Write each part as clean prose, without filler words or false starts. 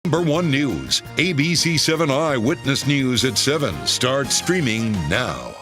#1 News, ABC7 Eyewitness News at 7 starts streaming now.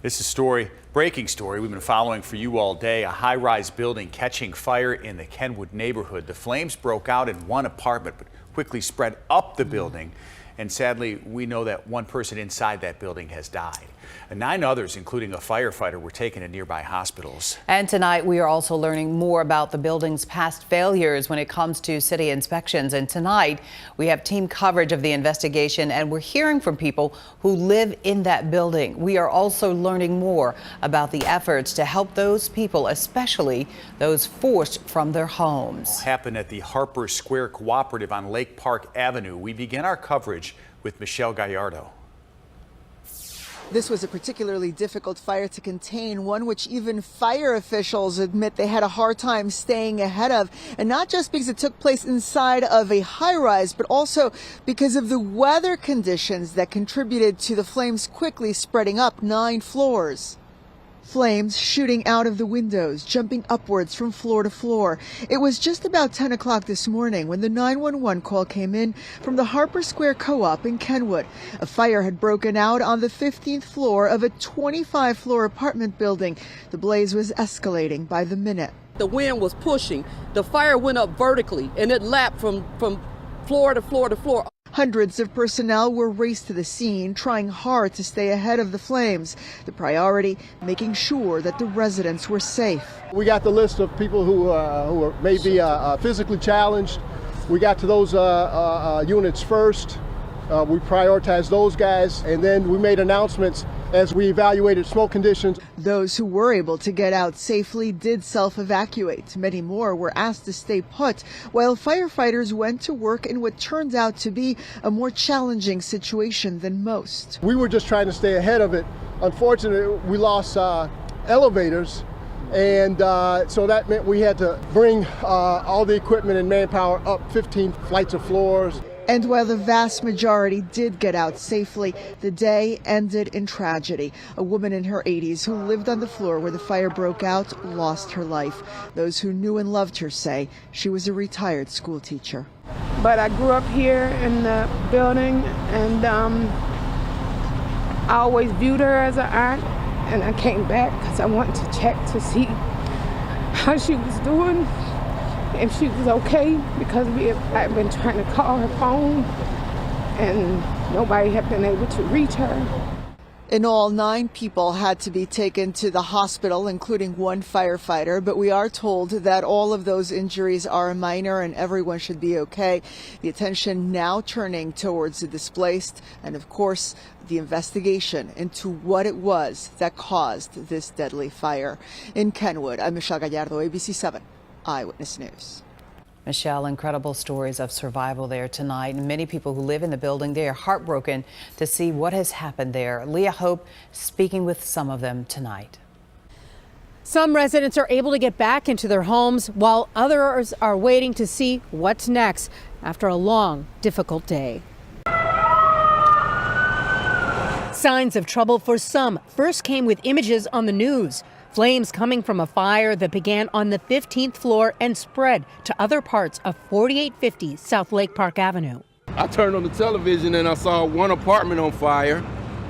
This is breaking story we've been following for you all day. A high-rise building catching fire in the Kenwood neighborhood. The flames broke out in one apartment but quickly spread up the building. And sadly, we know that one person inside that building has died. And 9 others, including a firefighter, were taken to nearby hospitals. And tonight, we are also learning more about the building's past failures when it comes to city inspections. And tonight, we have team coverage of the investigation, and we're hearing from people who live in that building. We are also learning more about the efforts to help those people, especially those forced from their homes. It happened at the Harper Square Cooperative on Lake Park Avenue. We begin our coverage with Michelle Gallardo. This was a particularly difficult fire to contain, one which even fire officials admit they had a hard time staying ahead of. And not just because it took place inside of a high-rise, but also because of the weather conditions that contributed to the flames quickly spreading up 9 floors. Flames shooting out of the windows, jumping upwards from floor to floor. It was just about 10 o'clock this morning when the 911 call came in from the Harper Square Co-op in Kenwood. A fire had broken out on the 15th floor of a 25-floor apartment building. The blaze was escalating by the minute. The wind was pushing. The fire went up vertically, and it lapped from floor to floor to floor. Hundreds of personnel were raced to the scene, trying hard to stay ahead of the flames. The priority, making sure that the residents were safe. We got the list of people who may be physically challenged. We got to those units first. We prioritized those guys, and then we made announcements as we evaluated smoke conditions. Those who were able to get out safely did self-evacuate. Many more were asked to stay put, while firefighters went to work in what turned out to be a more challenging situation than most. We were just trying to stay ahead of it. Unfortunately, we lost elevators, and so that meant we had to bring all the equipment and manpower up 15 flights of floors. And while the vast majority did get out safely, the day ended in tragedy. A woman in her 80s who lived on the floor where the fire broke out lost her life. Those who knew and loved her say she was a retired school teacher. But I grew up here in the building, and I always viewed her as an aunt, and I came back because I wanted to check to see how she was doing, if she was okay, because I've been trying to call her phone and nobody had been able to reach her. In all, 9 people had to be taken to the hospital, including 1 firefighter, but we are told that all of those injuries are minor and everyone should be okay. The attention now turning towards the displaced and, of course, the investigation into what it was that caused this deadly fire. In Kenwood, I'm Michelle Gallardo, ABC7 Eyewitness News. Michelle, incredible stories of survival there tonight. And many people who live in the building, they are heartbroken to see what has happened there. Leah Hope speaking with some of them tonight. Some residents are able to get back into their homes while others are waiting to see what's next after a long, difficult day. Signs of trouble for some first came with images on the news. Flames coming from a fire that began on the 15th floor and spread to other parts of 4850 South Lake Park Avenue. I turned on the television and I saw one apartment on fire.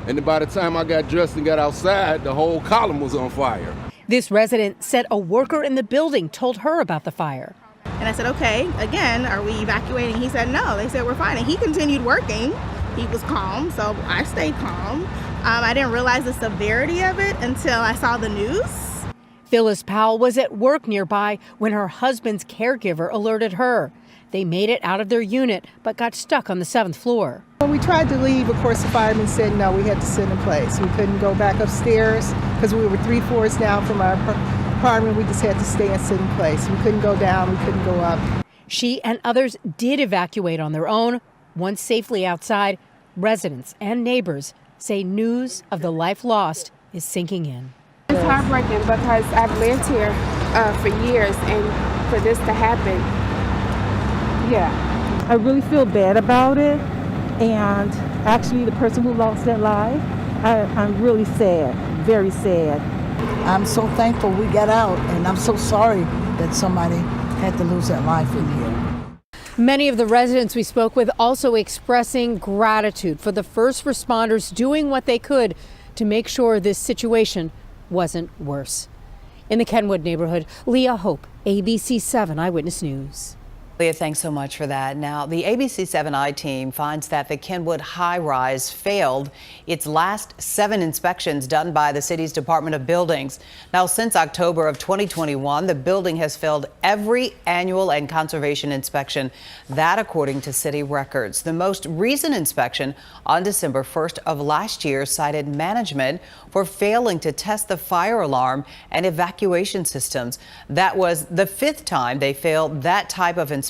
And by the time I got dressed and got outside, the whole column was on fire. This resident said a worker in the building told her about the fire. And I said, okay, again, are we evacuating? He said, no. They said, we're fine. And he continued working. He was calm, so I stayed calm. I didn't realize the severity of it until I saw the news. Phyllis Powell was at work nearby when her husband's caregiver alerted her. They made it out of their unit, but got stuck on the 7th floor. When we tried to leave, of course, the firemen said no, we had to sit in place. We couldn't go back upstairs because we were 3 floors down from our apartment. We just had to stay and sit in place. We couldn't go down, we couldn't go up. She and others did evacuate on their own. Once safely outside, residents and neighbors say news of the life lost is sinking in. It's heartbreaking because I've lived here for years, and for this to happen, yeah. I really feel bad about it, and actually the person who lost their life, I'm really sad, very sad. I'm so thankful we got out, and I'm so sorry that somebody had to lose their life in here. Many of the residents we spoke with also expressing gratitude for the first responders doing what they could to make sure this situation wasn't worse. In the Kenwood neighborhood, Leah Hope, ABC 7 Eyewitness News. Leah, thanks so much for that. Now, the ABC 7i team finds that the Kenwood high-rise failed its last 7 inspections done by the city's Department of Buildings. Now, since October of 2021, the building has failed every annual and conservation inspection. That, according to city records. The most recent inspection on December 1st of last year cited management for failing to test the fire alarm and evacuation systems. That was the 5th time they failed that type of inspection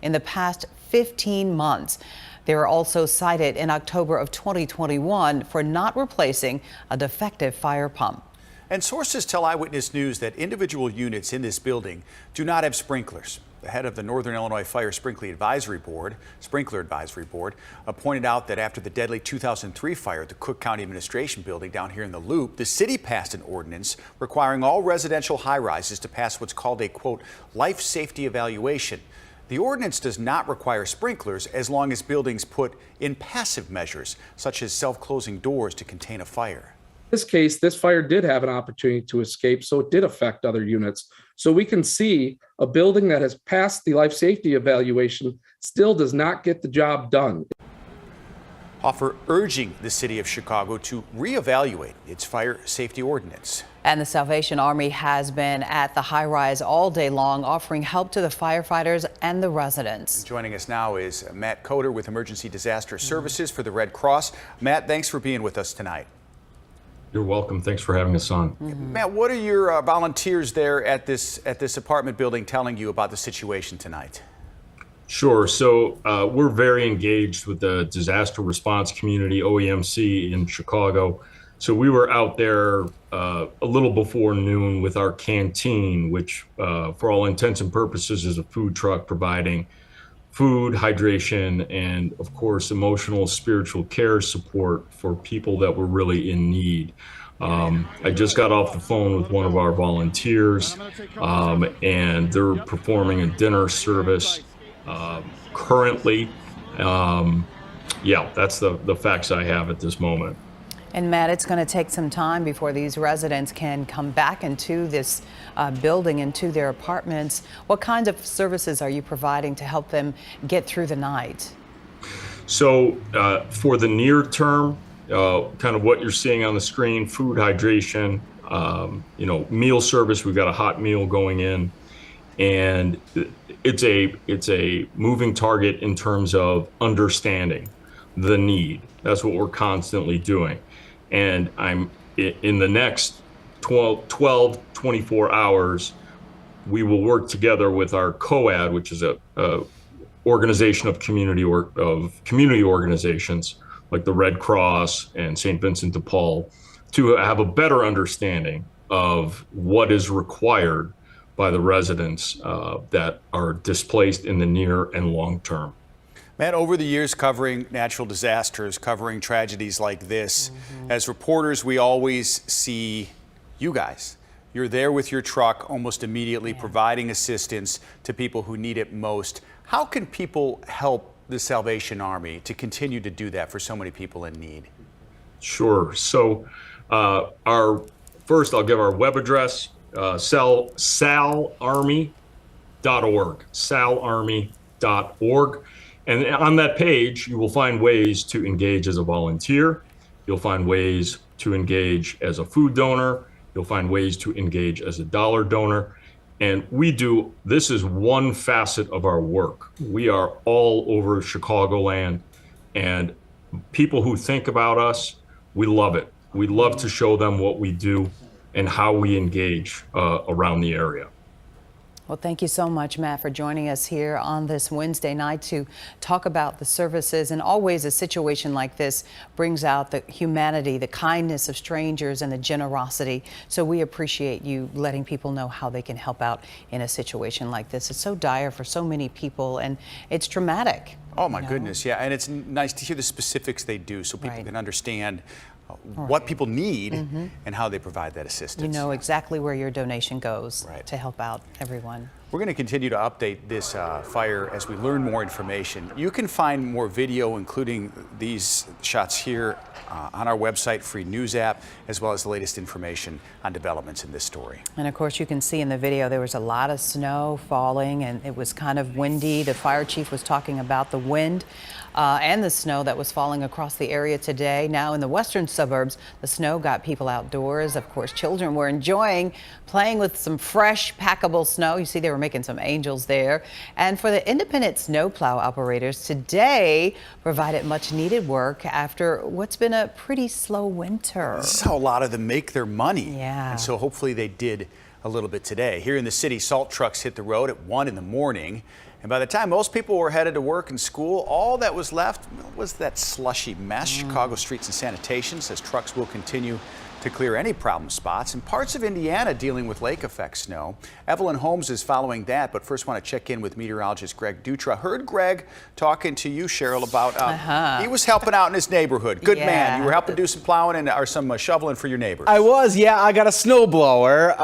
in the past 15 months. They were also cited in October of 2021 for not replacing a defective fire pump. And sources tell Eyewitness News that individual units in this building do not have sprinklers. The head of the Northern Illinois Fire Sprinkler Advisory Board, pointed out that after the deadly 2003 fire at the Cook County Administration Building down here in the Loop, the city passed an ordinance requiring all residential high-rises to pass what's called a, quote, life safety evaluation. The ordinance does not require sprinklers as long as buildings put in passive measures, such as self-closing doors to contain a fire. In this case, this fire did have an opportunity to escape, so it did affect other units. So we can see a building that has passed the life safety evaluation still does not get the job done. Offer urging the city of Chicago to reevaluate its fire safety ordinance. And the Salvation Army has been at the high-rise all day long, offering help to the firefighters and the residents. Joining us now is Matt Coder with Emergency Disaster Services for the Red Cross. Matt, thanks for being with us tonight. You're welcome. Thanks for having us on. Matt, what are your volunteers there at this apartment building telling you about the situation tonight? Sure. So we're very engaged with the disaster response community, OEMC, in Chicago. So we were out there a little before noon with our canteen, which for all intents and purposes is a food truck providing food, hydration, and of course, emotional, spiritual care support for people that were really in need. I just got off the phone with one of our volunteers, and they're performing a dinner service currently. Yeah, that's the facts I have at this moment. And Matt, it's going to take some time before these residents can come back into this building, into their apartments. What kinds of services are you providing to help them get through the night? So for the near term, kind of what you're seeing on the screen, food, hydration, meal service. We've got a hot meal going in, and it's a moving target in terms of understanding the need. That's what we're constantly doing. And I'm in the next 24 hours, we will work together with our COAD, which is a organization of community organizations like the Red Cross and St. Vincent de Paul, to have a better understanding of what is required by the residents that are displaced in the near and long term. Matt, over the years covering natural disasters, covering tragedies like this, as reporters, we always see you guys. You're there with your truck almost immediately, providing assistance to people who need it most. How can people help the Salvation Army to continue to do that for so many people in need? Sure. So first I'll give our web address, salarmy.org, salarmy.org. And on that page, you will find ways to engage as a volunteer. You'll find ways to engage as a food donor. You'll find ways to engage as a dollar donor. And this is one facet of our work. We are all over Chicagoland, and people who think about us, we love it. We love to show them what we do and how we engage around the area. Well, thank you so much, Matt, for joining us here on this Wednesday night to talk about the services. And always a situation like this brings out the humanity, the kindness of strangers, and the generosity. So we appreciate you letting people know how they can help out in a situation like this. It's so dire for so many people, and it's traumatic. Oh, my goodness, yeah. And it's nice to hear the specifics they do so people can understand what people need and how they provide that assistance. You know exactly where your donation goes to help out everyone. We're going to continue to update this fire as we learn more information. You can find more video, including these shots here, on our website, free news app, as well as the latest information on developments in this story. And of course, you can see in the video there was a lot of snow falling and it was kind of windy. The fire chief was talking about the wind and the snow that was falling across the area today. Now in the western suburbs, the snow got people outdoors. Of course, children were enjoying playing with some fresh, packable snow. You see they were making some angels there. And for the independent snowplow operators, today provided much needed work after what's been a pretty slow winter. This is how a lot of them make their money. Yeah. And so hopefully they did a little bit today. Here in the city, salt trucks hit the road at 1 in the morning. And by the time most people were headed to work and school, all that was left was that slushy mess. Chicago Streets and Sanitation says trucks will continue to clear any problem spots. And parts of Indiana dealing with lake effect snow. Evelyn Holmes is following that, but first want to check in with meteorologist Greg Dutra. Heard Greg talking to you, Cheryl, about he was helping out in his neighborhood. Good man. You were helping do some plowing and or some shoveling for your neighbors. I was, yeah. I got a snowblower,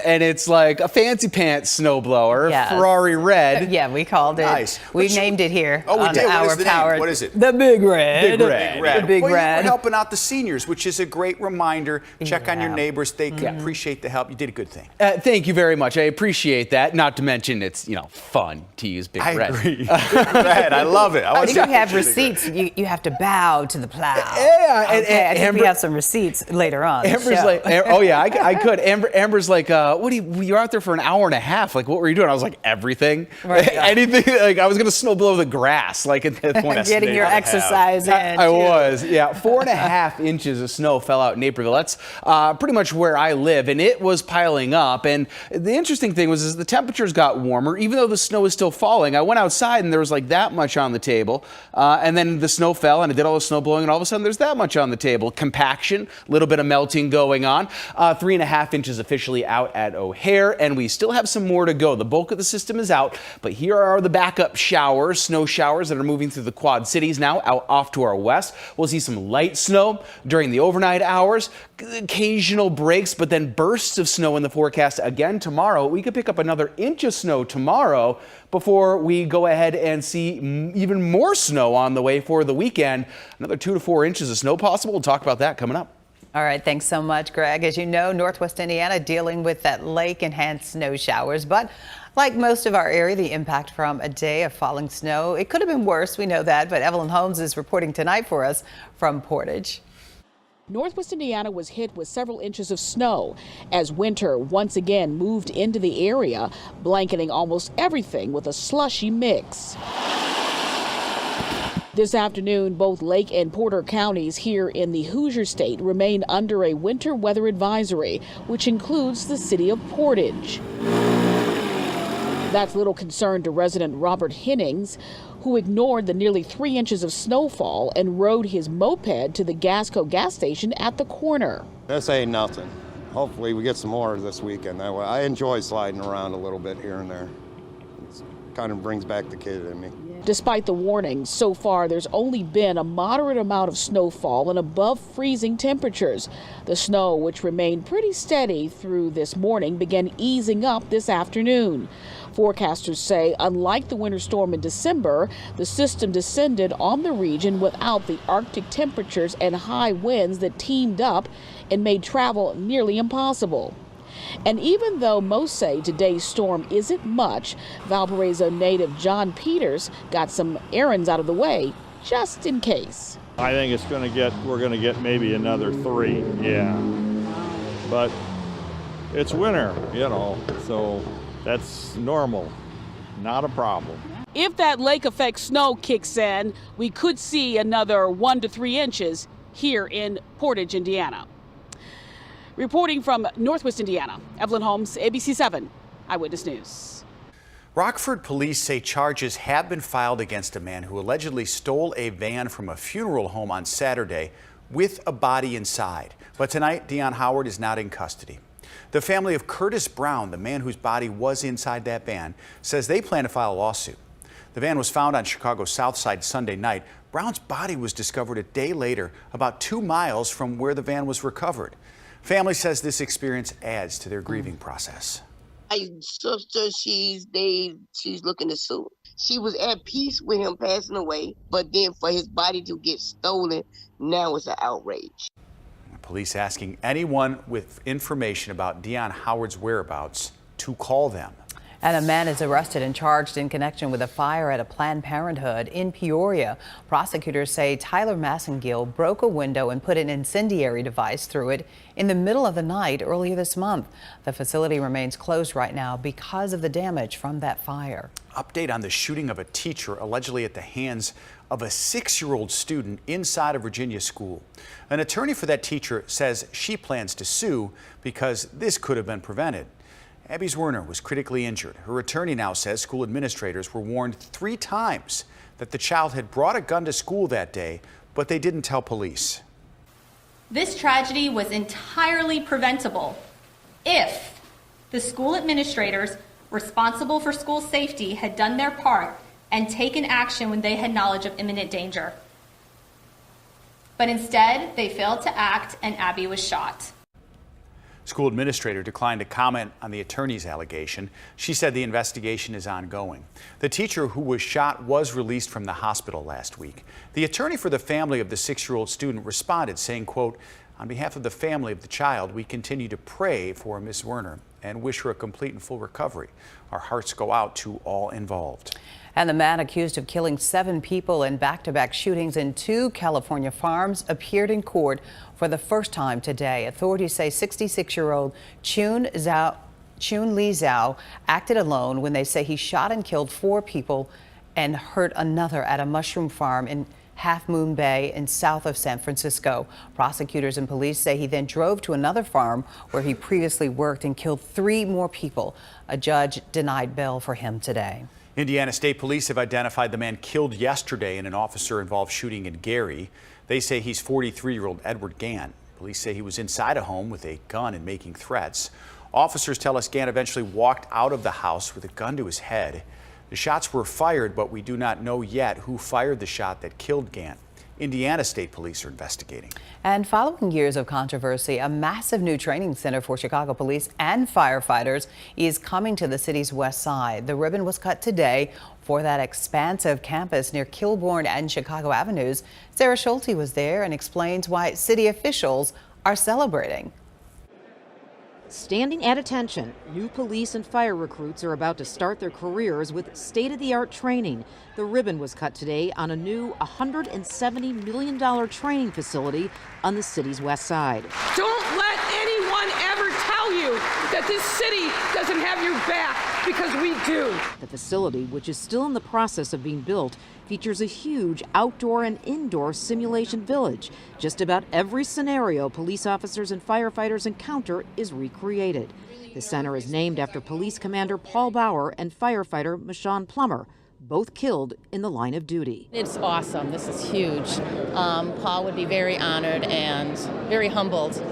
and it's like a fancy pants snowblower, Ferrari red. Yeah, we called it. Nice. We named it here. Oh, we did. What is the name? What is it? The Big Red. Big Red. The Big Well, Red. you were helping out the seniors, which is a great reminder. Check on your neighbors. They can appreciate the help. You did a good thing. Thank you very much. I appreciate that. Not to mention it's, fun to use Big Red. I agree. Big Red. I love it. I think you have receipts. You have to bow to the plow. Yeah. Okay, and I think we have some receipts later on. Amber's like, oh yeah, I could. Amber's like, what you're out there for an hour and a half. Like, what were you doing? I was like, everything. Right. Anything. Like, I was going to snow blow the grass. Like, at that point. Getting your exercise in. I was, yeah. 4.5 inches of snow fell out in Naperville. That's pretty much where I live, and it was piling up. And the interesting thing was, the temperatures got warmer, even though the snow was still falling. I went outside, and there was like that much on the table, and then the snow fell, and I did all the snow blowing, and all of a sudden, there's that much on the table. Compaction, a little bit of melting going on. 3.5 inches officially out at O'Hare, and we still have some more to go. The bulk of the system is out, but here are the backup showers, snow showers that are moving through the Quad Cities now, out off to our west. We'll see some light snow during the overnight hours, occasional breaks, but then bursts of snow in the forecast again tomorrow. We could pick up another inch of snow tomorrow before we go ahead and see even more snow on the way for the weekend. Another 2 to 4 inches of snow possible. We'll talk about that coming up. All right, thanks so much, Greg. As you know, Northwest Indiana dealing with that lake-enhanced snow showers, but like most of our area, the impact from a day of falling snow, it could have been worse, we know that, but Evelyn Holmes is reporting tonight for us from Portage. Northwest Indiana was hit with several inches of snow as winter once again moved into the area, blanketing almost everything with a slushy mix. This afternoon, both Lake and Porter counties here in the Hoosier State remain under a winter weather advisory, which includes the city of Portage. That's little concern to resident Robert Hennings, who ignored the nearly 3 inches of snowfall and rode his moped to the Gasco gas station at the corner. This ain't nothing. Hopefully we get some more this weekend. That way, I enjoy sliding around a little bit here and there. It kind of brings back the kid in me. Despite the warnings, so far there's only been a moderate amount of snowfall and above freezing temperatures. The snow, which remained pretty steady through this morning, began easing up this afternoon. Forecasters say, unlike the winter storm in December, the system descended on the region without the Arctic temperatures and high winds that teamed up and made travel nearly impossible. And even though most say today's storm isn't much, Valparaiso native John Peters got some errands out of the way just in case. I think we're going to get maybe another 3, yeah. But it's winter, so that's normal, not a problem. If that lake effect snow kicks in, we could see another 1 to 3 inches here in Portage, Indiana. Reporting from Northwest Indiana, Evelyn Holmes, ABC 7 Eyewitness News. Rockford police say charges have been filed against a man who allegedly stole a van from a funeral home on Saturday with a body inside. But tonight, Dion Howard is not in custody. The family of Curtis Brown, the man whose body was inside that van, says they plan to file a lawsuit. The van was found on Chicago's South Side Sunday night. Brown's body was discovered a day later, about 2 miles from where the van was recovered. Family says this experience adds to their grieving process. My sister, she's looking to sue. She was at peace with him passing away, but then for his body to get stolen, now it's an outrage. Police asking anyone with information about Deon Howard's whereabouts to call them. And a man is arrested and charged in connection with a fire at a Planned Parenthood in Peoria. Prosecutors say Tyler Massengill broke a window and put an incendiary device through it in the middle of the night earlier this month. The facility remains closed right now because of the damage from that fire. Update on the shooting of a teacher allegedly at the hands of a 6-year-old student inside a Virginia school. An attorney for that teacher says she plans to sue because this could have been prevented. Abby Zwerner was critically injured. Her attorney now says school administrators were warned 3 times that the child had brought a gun to school that day, but they didn't tell police. This tragedy was entirely preventable if the school administrators responsible for school safety had done their part and taken action when they had knowledge of imminent danger. But instead, they failed to act and Abby was shot. School administrator declined to comment on the attorney's allegation. She said the investigation is ongoing. The teacher who was shot was released from the hospital last week. The attorney for the family of the 6-year-old student responded saying, quote, "On behalf of the family of the child, we continue to pray for Ms. Werner and wish her a complete and full recovery. Our hearts go out to all involved." And the man accused of killing 7 people in back-to-back shootings in 2 California farms appeared in court for the first time today. Authorities say 66-year-old Chun Li Zhao acted alone when they say he shot and killed 4 people and hurt another at a mushroom farm in Half Moon Bay in south of San Francisco. Prosecutors and police say he then drove to another farm where he previously worked and killed 3 more people. A judge denied bail for him today. Indiana State Police have identified the man killed yesterday in an officer-involved shooting in Gary. They say he's 43-year-old Edward Gant. Police say he was inside a home with a gun and making threats. Officers tell us Gant eventually walked out of the house with a gun to his head. The shots were fired, but we do not know yet who fired the shot that killed Gant. Indiana State Police are investigating. And following years of controversy, a massive new training center for Chicago police and firefighters is coming to the city's west side. The ribbon was cut today for that expansive campus near Kilbourne and Chicago Avenues. Sarah Schulte was there and explains why city officials are celebrating. Standing at attention, new police and fire recruits are about to start their careers with state-of-the-art training. The ribbon was cut today on a new $170 million training facility on the city's west side. Don't let anyone ever tell you that this city doesn't have your back, because we do. The facility, which is still in the process of being built, features a huge outdoor and indoor simulation village. Just about every scenario police officers and firefighters encounter is recreated. The center is named after Police Commander Paul Bauer and firefighter Michonne Plummer, both killed in the line of duty. It's awesome. This is huge. Paul would be very honored and very humbled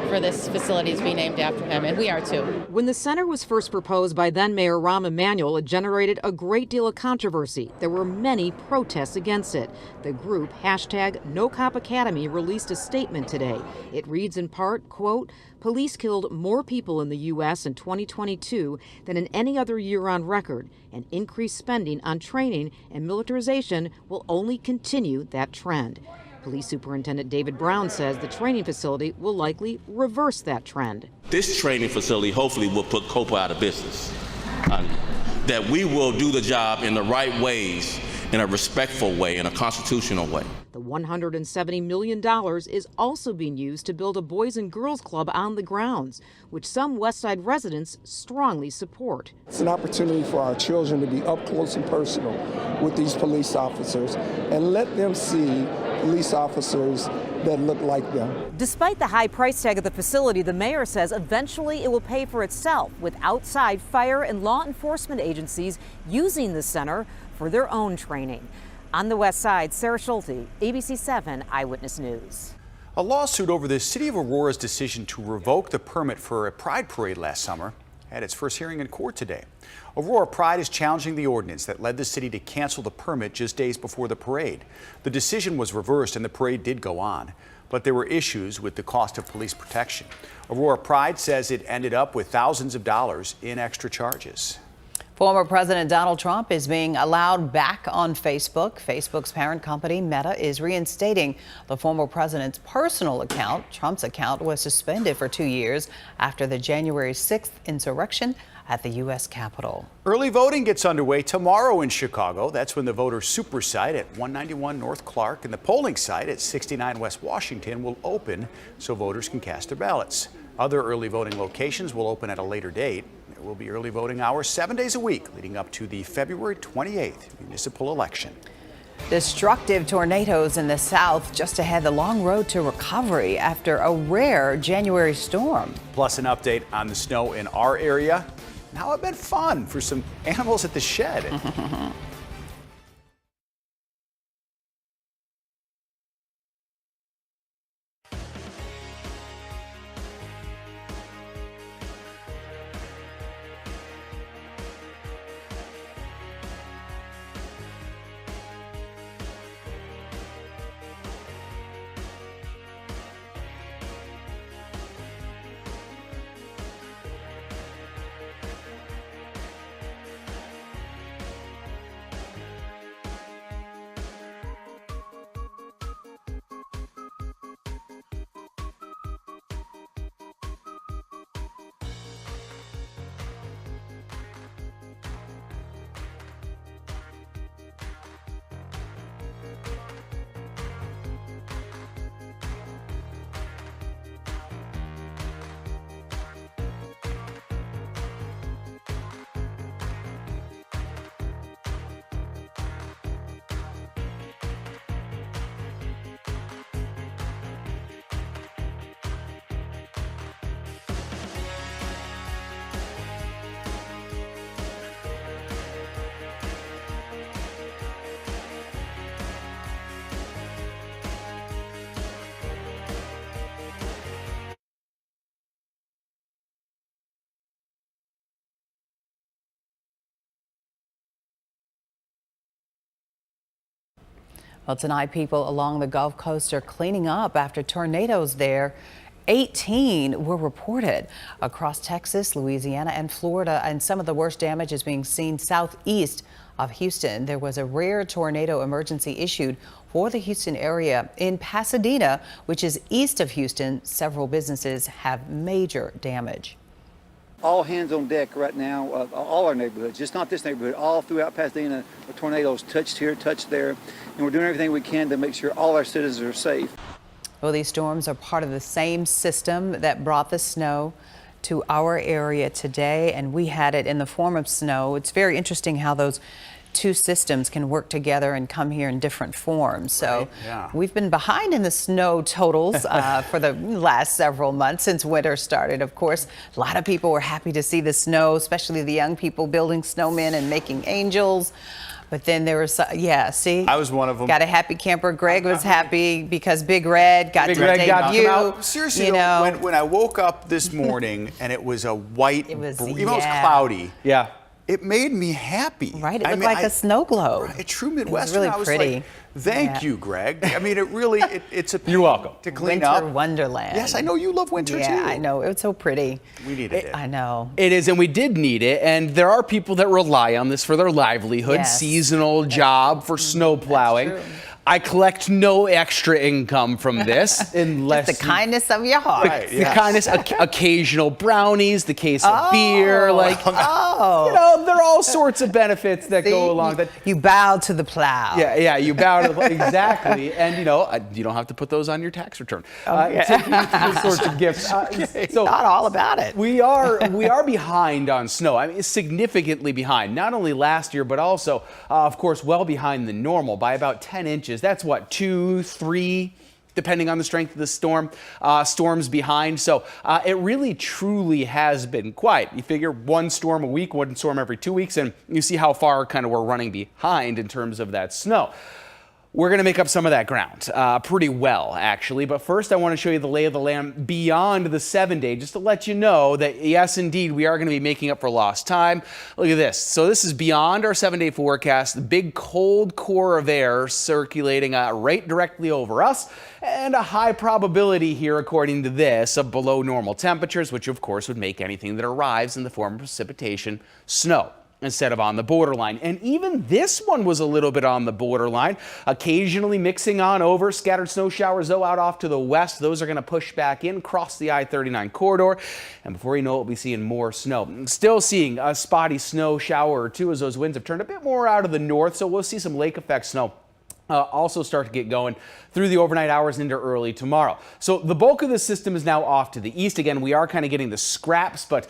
for this facility to be named after him, and we are too. When the center was first proposed by then Mayor Rahm Emanuel, it generated a great deal of controversy. There were many protests against it. The group #NoCopAcademy released a statement today. It reads in part, quote, "Police killed more people in the U.S. in 2022 than in any other year on record, and increased spending on training and militarization will only continue that trend." Police Superintendent David Brown says the training facility will likely reverse that trend. This training facility hopefully will put COPA out of business. That we will do the job in the right ways, in a respectful way, in a constitutional way. The $170 million is also being used to build a Boys and Girls Club on the grounds, which some Westside residents strongly support. It's an opportunity for our children to be up close and personal with these police officers and let them see police officers that look like them. Despite the high price tag of the facility, the mayor says eventually it will pay for itself with outside fire and law enforcement agencies using the center for their own training. On the west side, Sarah Schulte, ABC 7 Eyewitness News. A lawsuit over the city of Aurora's decision to revoke the permit for a pride parade last summer had its first hearing in court today. Aurora Pride is challenging the ordinance that led the city to cancel the permit just days before the parade. The decision was reversed and the parade did go on, but there were issues with the cost of police protection. Aurora Pride says it ended up with thousands of dollars in extra charges. Former President Donald Trump is being allowed back on Facebook. Facebook's parent company, Meta, is reinstating the former president's personal account. Trump's account was suspended for 2 years after the January 6th insurrection at the U.S. Capitol. Early voting gets underway tomorrow in Chicago. That's when the voter super site at 191 North Clark and the polling site at 69 West Washington will open so voters can cast their ballots. Other early voting locations will open at a later date. There will be early voting hours 7 days a week leading up to the February 28th municipal election. Destructive tornadoes in the south just ahead, the long road to recovery after a rare January storm. Plus an update on the snow in our area and how it's been fun for some animals at the shed. Well, tonight, people along the Gulf Coast are cleaning up after tornadoes there. 18 were reported across Texas, Louisiana, and Florida, and some of the worst damage is being seen southeast of Houston. There was a rare tornado emergency issued for the Houston area. In Pasadena, which is east of Houston, several businesses have major damage. All hands on deck right now, all our neighborhoods, just not this neighborhood, all throughout Pasadena. The tornadoes touched here, touched there, and we're doing everything we can to make sure all our citizens are safe. Well, these storms are part of the same system that brought the snow to our area today, and we had it in the form of snow. It's very interesting how those two systems can work together and come here in different forms. So Right, yeah. We've been behind in the snow totals for the last several months since winter started. Of course, a lot of people were happy to see the snow, especially the young people building snowmen and making angels. But then there was, see? I was one of them. Got a happy camper. Greg was happy because Big Red got to debut. Seriously, you know, when I woke up this morning and it was a white, even though it was yeah. cloudy, yeah, it made me happy. Right, it looked like a snow globe. Right, a true Midwestern. Really I was pretty. like, thank you, Greg. I mean, it really, it's a pain You're welcome. to clean Winter up. wonderland. Yes, I know you love winter too. Yeah, I know. It's so pretty. We needed it. I know. It is, and we did need it, and there are people that rely on this for their livelihood, Yes. seasonal job for snow plowing. I collect no extra income from this unless Just the kindness of your heart. the kindness, occasional brownies, the case of beer, like there are all sorts of benefits that go along. That you bow to the plow. Yeah, you bow to the exactly, and you don't have to put those on your tax return. Those sorts of gifts. So not all about it. We are behind on snow. I mean, significantly behind. Not only last year, but also, of course, well behind the normal by about 10 inches. That's what, 2, 3, depending on the strength of the storm, storms behind. So it really, truly has been quiet. You figure one storm a week, one storm every 2 weeks, and you see how far kind of we're running behind in terms of that snow. We're going to make up some of that ground pretty well, actually. But first, I want to show you the lay of the land beyond the 7-day, just to let you know that, yes, indeed, we are going to be making up for lost time. Look at this. So this is beyond our 7-day forecast, the big cold core of air circulating right directly over us, and a high probability here, according to this, of below normal temperatures, which, of course, would make anything that arrives in the form of precipitation snow instead of on the borderline. And even this one was a little bit on the borderline, occasionally mixing on over. Scattered snow showers, though, out off to the west. Those are going to push back in, cross the I-39 corridor. And before you know it, we'll be seeing more snow. Still seeing a spotty snow shower or two as those winds have turned a bit more out of the north. So we'll see some lake effect snow also start to get going through the overnight hours into early tomorrow. So the bulk of the system is now off to the east. Again, we are kind of getting the scraps, but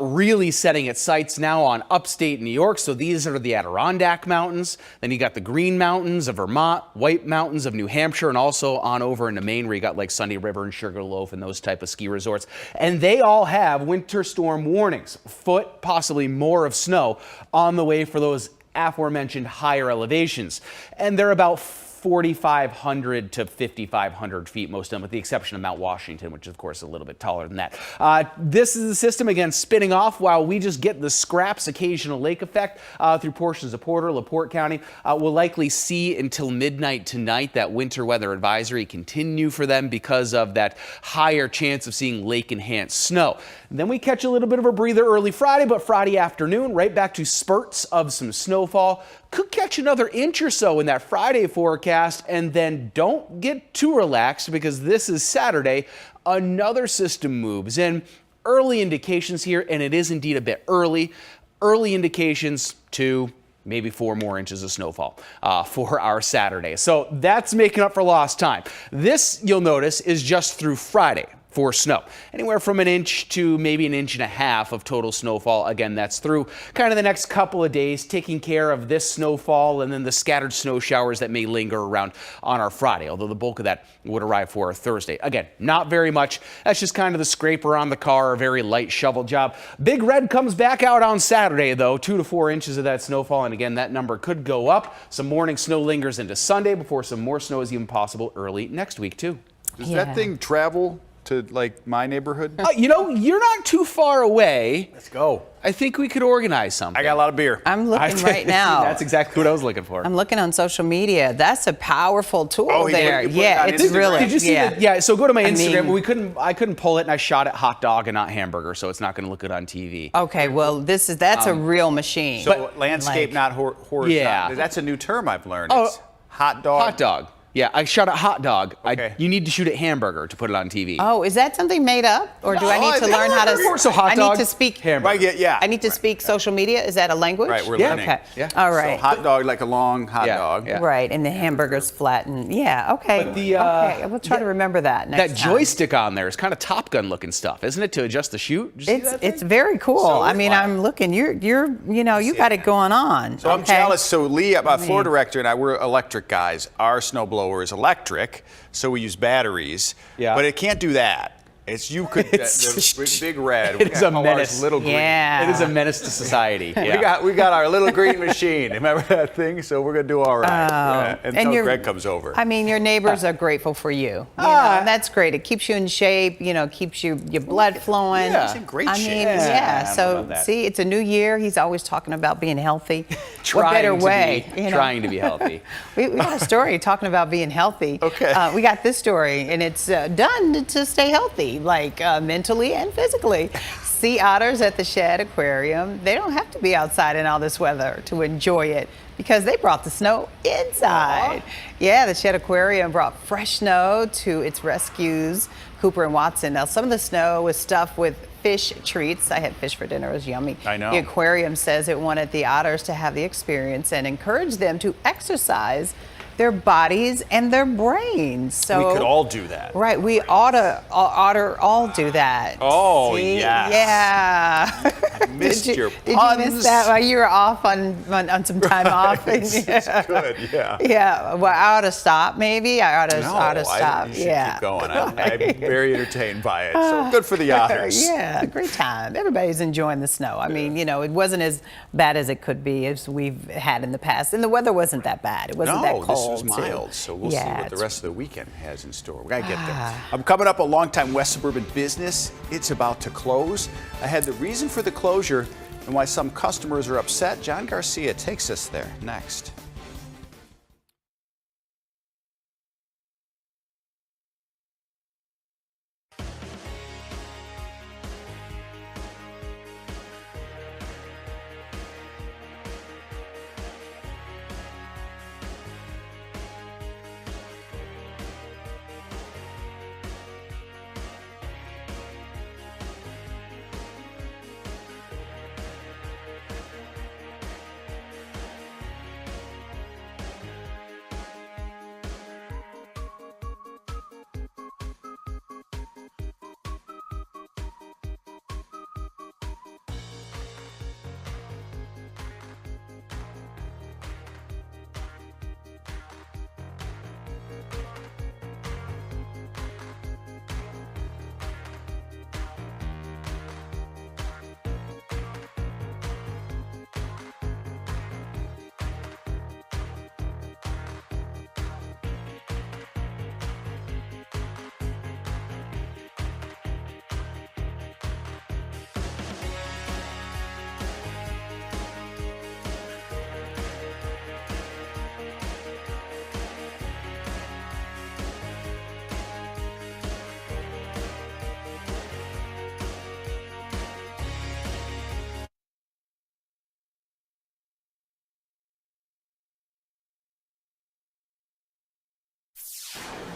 really setting its sights now on upstate New York. So these are the Adirondack Mountains. Then you got the Green Mountains of Vermont, White Mountains of New Hampshire, and also on over into Maine where you got like Sunday River and Sugarloaf and those type of ski resorts. And they all have winter storm warnings, foot, possibly more of snow on the way for those aforementioned higher elevations. And they're about 4,500 to 5,500 feet, most of them, with the exception of Mount Washington, which is, of course, a little bit taller than that. This is the system, again, spinning off while we just get the scraps, occasional lake effect through portions of Porter, LaPorte County. We'll likely see until midnight tonight that winter weather advisory continue for them because of that higher chance of seeing lake-enhanced snow. And then we catch a little bit of a breather early Friday, but Friday afternoon, right back to spurts of some snowfall. Could catch another inch or so in that Friday forecast, and then don't get too relaxed because this is Saturday. Another system moves in. Early indications here, and it is indeed a bit early. Early indications 2, maybe 4 more inches of snowfall for our Saturday. So that's making up for lost time. This, you'll notice, is just through Friday for snow. Anywhere from 1 inch to maybe 1.5 inches of total snowfall. Again, that's through kind of the next couple of days, taking care of this snowfall and then the scattered snow showers that may linger around on our Friday, although the bulk of that would arrive for our Thursday. Again, not very much. That's just kind of the scraper on the car, a very light shovel job. Big Red comes back out on Saturday, though, 2 to 4 inches of that snowfall, and again, that number could go up. Some morning snow lingers into Sunday before some more snow is even possible early next week, too. Does that thing travel to like my neighborhood? You know, you're not too far away. Let's go. I think we could organize something. I got a lot of beer. I'm looking right now. That's exactly what I was looking for. I'm looking on social media. That's a powerful tool there. Yeah, it's really. Did you see that? Yeah, so go to my Instagram. mean, I couldn't pull it, and I shot it hot dog and not hamburger, so it's not going to look good on TV. Okay, well, that's a real machine. So landscape, not horizontal. Yeah. That's a new term I've learned. Oh, it's hot dog. Hot dog. Yeah, I shot a hot dog. Okay. You need to shoot it hamburger to put it on TV. Oh, is that something made up, or do I need to learn how to? So hot dog, I need to speak hamburger. Yeah. I need to speak social media. Is that a language? Right, we're learning. Okay. Yeah. All right. So hot dog, like a long hot dog. Yeah. Right, and the hamburger's flat and yeah. Okay. But the, okay, we'll try to remember that next That time. joystick on there is kind of Top Gun looking stuff, isn't it, to adjust the shoot? It's very cool. So I mean, I'm looking. You got it going on. So I'm jealous. So Lee, floor director, and I, we're electric guys. Our snowblower is electric, so we use batteries. Yeah. But it can't do that. The big red. It is a menace. Little green. Yeah. It is a menace to society. Yeah. We got our little green machine. Remember that thing? So we're gonna do all right. Until Greg comes over. I mean, your neighbors are grateful for you. You know, and that's great. It keeps you in shape. You know, keeps your blood flowing. Yeah. He's in great shape. I mean, Yeah. So see, it's a new year. He's always talking about being healthy. What better way? Trying to be healthy. We got a story talking about being healthy. Okay. We got this story, and it's done to stay healthy, like mentally and physically. Sea otters at the Shedd Aquarium, they don't have to be outside in all this weather to enjoy it because they brought the snow inside. Yeah, the Shedd Aquarium brought fresh snow to its rescues, Cooper and Watson. Now, some of the snow was stuffed with fish treats. I had fish for dinner. It was yummy. I know. The aquarium says it wanted the otters to have the experience and encourage them to exercise their bodies and their brains. So we could all do that. Right, we ought to all do that. Oh, see? yes. Yeah. I missed your puns. Did you miss that while you were off on some time off? It's good, yeah. Yeah, well, I ought to stop maybe. I ought to stop. You should keep going. I'm very entertained by it. So good for the otters. Yeah, great time. Everybody's enjoying the snow. I mean, you know, it wasn't as bad as it could be as we've had in the past. And the weather wasn't that bad. It wasn't that cold. was too. mild, so we'll see Yeah, what the rest of the weekend has in store. We gotta get there. Coming up, a longtime West Suburban business. It's about to close. Ahead, the reason for the closure and why some customers are upset. John Garcia takes us there next.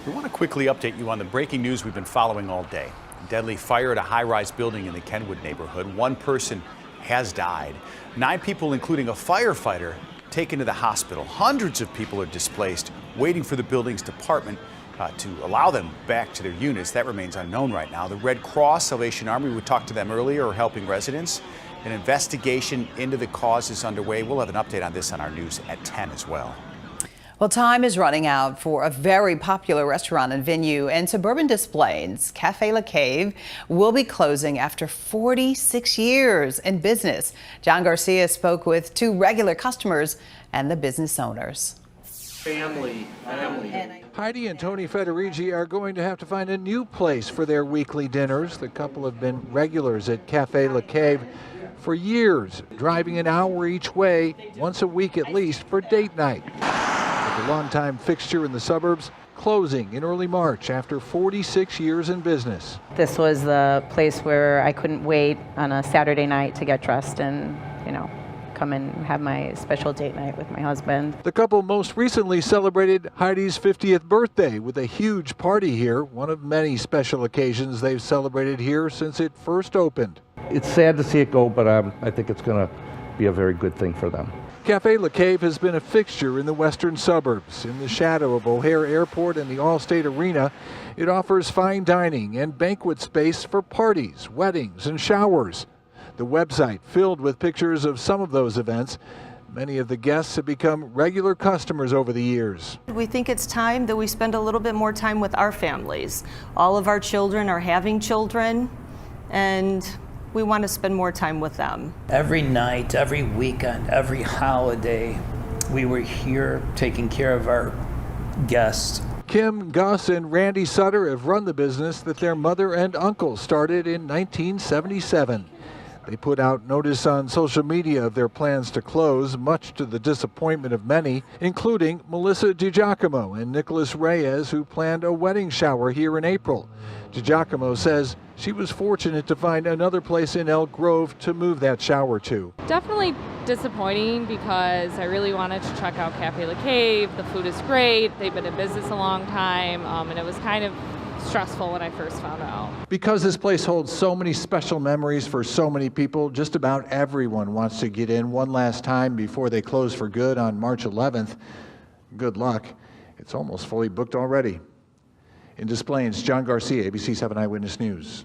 We want to quickly update you on the breaking news we've been following all day. A deadly fire at a high-rise building in the Kenwood neighborhood. One person has died. 9 people, including a firefighter, taken to the hospital. Hundreds of people are displaced, waiting for the building's department to allow them back to their units. That remains unknown right now. The Red Cross, Salvation Army, we talked to them earlier, are helping residents. An investigation into the cause is underway. We'll have an update on this on our news at 10 as well. Well, time is running out for a very popular restaurant and venue in suburban Des Plaines. Cafe La Cave will be closing after 46 years in business. John Garcia spoke with 2 regular customers and the business owners. Family. Heidi and Tony Federici are going to have to find a new place for their weekly dinners. The couple have been regulars at Cafe La Cave for years, driving an hour each way, once a week at least, for date night. The longtime fixture in the suburbs closing in early March after 46 years in business. This was the place where I couldn't wait on a Saturday night to get dressed and, come and have my special date night with my husband. The couple most recently celebrated Heidi's 50th birthday with a huge party here, one of many special occasions they've celebrated here since it first opened. It's sad to see it go, but I think it's going to be a very good thing for them. Cafe La Cave has been a fixture in the western suburbs. In the shadow of O'Hare Airport and the Allstate Arena, it offers fine dining and banquet space for parties, weddings, and showers. The website filled with pictures of some of those events. Many of the guests have become regular customers over the years. We think it's time that we spend a little bit more time with our families. All of our children are having children, and we want to spend more time with them. Every night, every weekend, every holiday, we were here taking care of our guests. Kim, Gus, and Randy Sutter have run the business that their mother and uncle started in 1977. They put out notice on social media of their plans to close, much to the disappointment of many, including Melissa DiGiacomo and Nicholas Reyes, who planned a wedding shower here in April. DiGiacomo says she was fortunate to find another place in Elk Grove to move that shower to. Definitely disappointing because I really wanted to check out Cafe La Cave. The food is great. They've been in business a long time, and it was kind of stressful when I first found out. Because this place holds so many special memories for so many people, just about everyone wants to get in one last time before they close for good on March 11th. Good luck. It's almost fully booked already. In Des Plaines, John Garcia, ABC 7 Eyewitness News.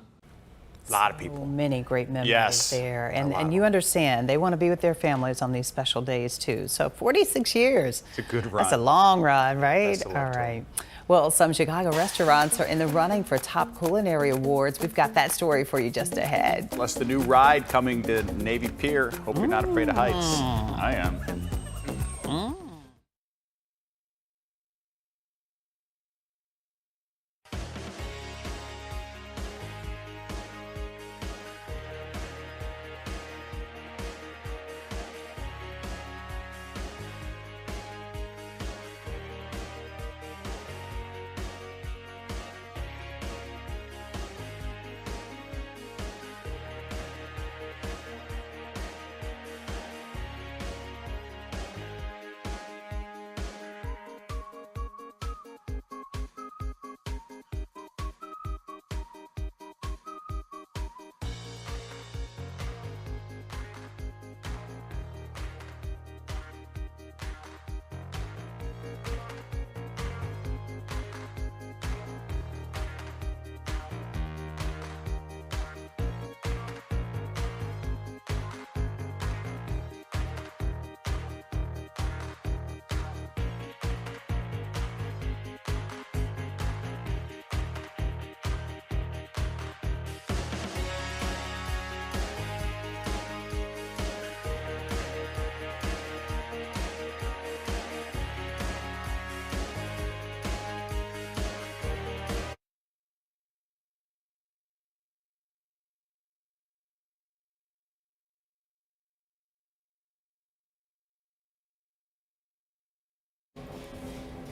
A lot of people. Many great memories there. And you understand, they want to be with their families on these special days too. So 46 years. It's a good run. That's a long run, right? All right. Well, some Chicago restaurants are in the running for top culinary awards. We've got that story for you just ahead. Plus the new ride coming to Navy Pier. Hope you're not afraid of heights. I am.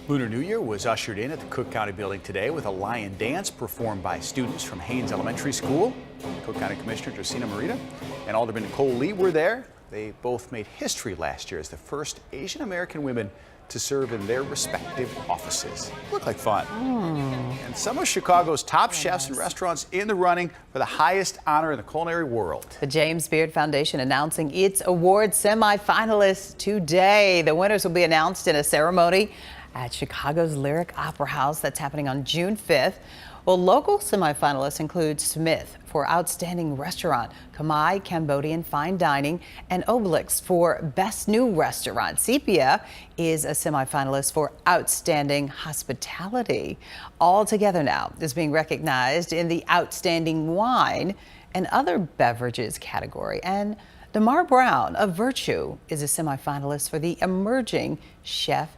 Lunar New Year was ushered in at the Cook County Building today with a lion dance performed by students from Haynes Elementary School. Cook County Commissioner Josina Morita and Alderman Nicole Lee were there. They both made history last year as the first Asian American women to serve in their respective offices. Looked like fun. And some of Chicago's top chefs and restaurants in the running for the highest honor in the culinary world. The James Beard Foundation announcing its award semifinalists today. The winners will be announced in a ceremony at Chicago's Lyric Opera House. That's happening on June 5th. Well, local semifinalists include Smith for Outstanding Restaurant, Khmer Cambodian Fine Dining, and Obelix for Best New Restaurant. Sepia is a semifinalist for Outstanding Hospitality. All Together Now is being recognized in the Outstanding Wine and Other Beverages category. And Damar Brown of Virtue is a semifinalist for the Emerging Chef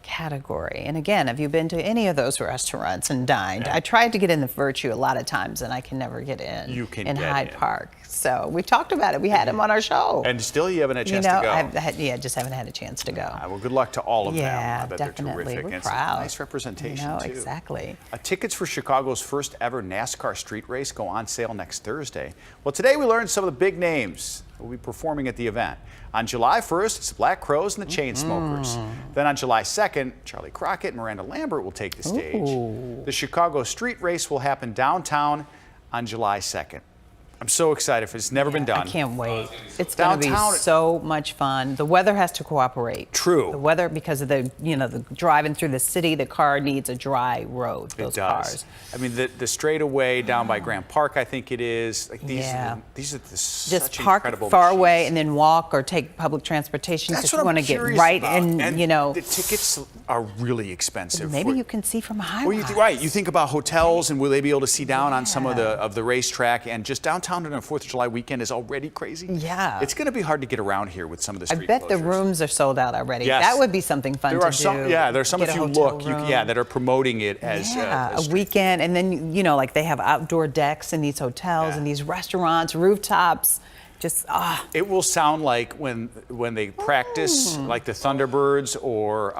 category. And again, have you been to any of those restaurants and dined? I tried to get in the Virtue a lot of times and I can never get in. You can in get Hyde in. Park. So we talked about it. We had him on our show. And still you haven't had a chance to go. Just haven't had a chance to go. Well, good luck to all of them. Yeah, I bet definitely. they're terrific. We're and proud. Some nice representation too. Exactly. Tickets for Chicago's first ever NASCAR street race go on sale next Thursday. Well, today we learned some of the big names who will be performing at the event. On July 1st, it's the Black Crowes and the Chainsmokers. Then on July 2nd, Charlie Crockett and Miranda Lambert will take the stage. The Chicago street race will happen downtown on July 2nd. I'm so excited for this. It's never been done. I can't wait. It's going to be so much fun. The weather has to cooperate. True. The weather, because of the driving through the city, the car needs a dry road. Those cars. I mean, the straightaway down by Grant Park, I think it is. Like these are just such park incredible far machines. away and then walk or take public transportation That's because what you I'm want to get curious right about. and the tickets are really expensive. Maybe you can see from a high rise. Right. You think about hotels and will they be able to see down on some of the racetrack, and just downtown on a 4th of July weekend is already crazy. Yeah. It's going to be hard to get around here with some of the street I bet closures. the rooms are sold out already. Yes. That would be something fun to do. Yeah, there's some Get if a you hotel look, room. that are promoting it as a weekend, and then like they have outdoor decks in these hotels and these restaurants, rooftops. Just It will sound like when they practice, like the Thunderbirds or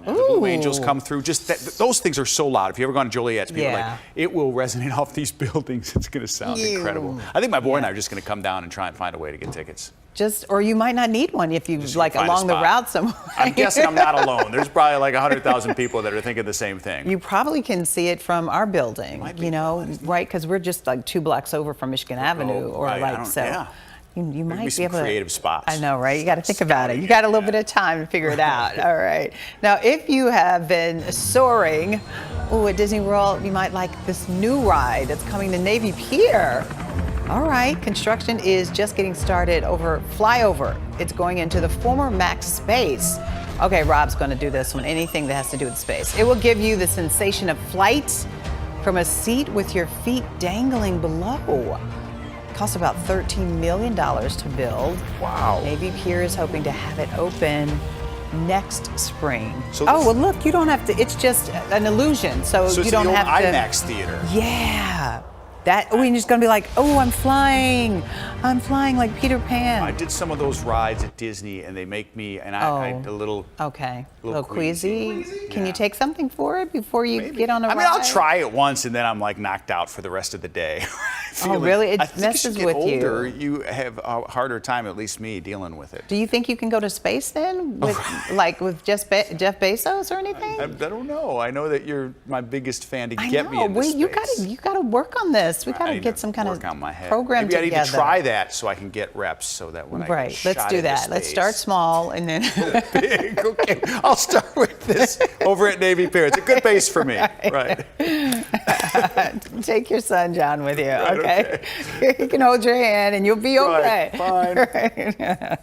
the Blue Angels come through. Just those things are so loud. If you ever gone to Joliet's, people are like, it will resonate off these buildings. It's going to sound incredible. I think my boy and I are just going to come down and try and find a way to get tickets. Or you might not need one if you like along the route somewhere. I'm guessing I'm not alone. There's probably like 100,000 people that are thinking the same thing. You probably can see it from our building, right? Because we're just like 2 blocks over from Michigan Avenue, You might be able to. Creative spots. I know, right? You got to think about it. You got a little bit of time to figure it out. All right. Now, if you have been soaring, at Disney World, you might like this new ride that's coming to Navy Pier. All right. Construction is just getting started over Flyover. It's going into the former Max space. Okay, Rob's going to do this one. Anything that has to do with space. It will give you the sensation of flight from a seat with your feet dangling below. Costs about $13 million to build. Wow. Navy Pier is hoping to have it open next spring. Well, look, you don't have to. It's just an illusion, so you don't have to. IMAX theater. Yeah. You're just gonna be like, I'm flying like Peter Pan. I did some of those rides at Disney, and they make me a little queasy. Can you take something for it before you get on a ride? I mean, I'll try it once, and then I'm like knocked out for the rest of the day. Really? It messes with you. Older, you have a harder time, at least me, dealing with it. Do you think you can go to space then, with Jeff Bezos or anything? I don't know. I know that you're my biggest fan to get me into space. You gotta work on this. We gotta get some kind of program Maybe together. I need to try that so I can get reps, so that when I get shot let's do into that. space, Let's start small and then. Big. Okay, I'll start with this over at Navy Pier. It's a good base for me, right? Take your son John with you, okay? He can hold your hand and you'll be okay. Fine. Right.